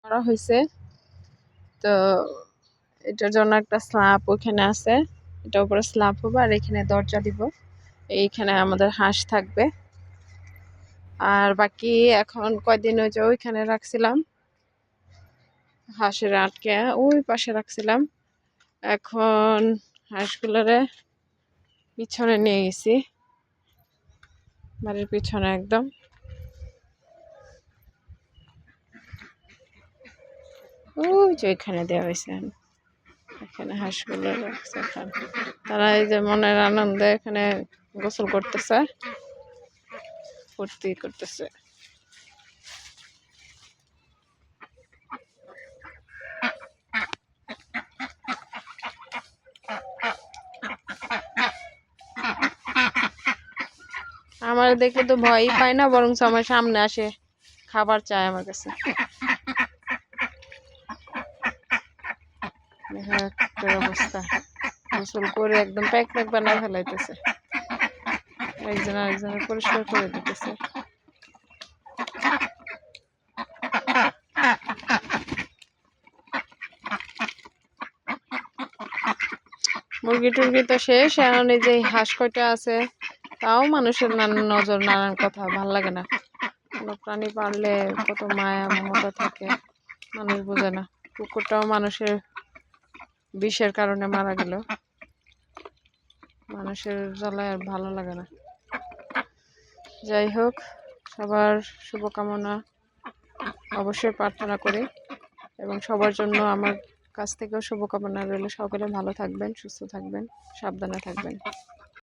করা হয়েছে। তো এটার জন্য একটা স্ল্যাব ওখানে আছে, এটা উপরে স্ল্যাব হবে আর এখানে দরজা দিব। এইখানে আমাদের হাঁস থাকবে। আর বাকি এখন কয়দিন ওই যে ওইখানে রাখছিলাম, হাঁসের আটকে ওই পাশে রাখছিলাম। এখন হাঁসগুলোরে পিছনে নিয়ে গেছি, বাড়ির পিছনে একদম। ওই যে এখানে দেওয়া হয়েছে, এখানে হাঁসগুলো রাখছে। তারা এই যে মনের আনন্দে এখানে গোসল করতেছে, ফুর্তি করতেছে। আমার দেখলে তো ভয়ই পায় না, বরং আমার সামনে আসে খাবার চায় আমার কাছে। অবস্থা, গোসল করে একদম প্যাক প্যাক বানায় ফেলাইতেছে, একজন আরেকজনের পরিষ্কার করে দিতেছে। মুরগি টুরগি তো শেষ, এখন এই যে হাঁস কয়টা আছে, তাও মানুষের নানান নজর, নানান কথা, ভাল লাগে না। কোনো প্রাণী পাললে কত মায়া মমতা থাকে, মানুষ বোঝে না। কুকুরটাও মানুষের বিষের কারণে মারা গেল, মানুষের জ্বালায় আর ভালো লাগে না। যাই হোক, সবার শুভকামনা অবশ্যই প্রার্থনা করি, এবং সবার জন্য আমার কাছ থেকেও শুভকামনা রইল। সকলে ভালো থাকবেন, সুস্থ থাকবেন, সাবধানে থাকবেন।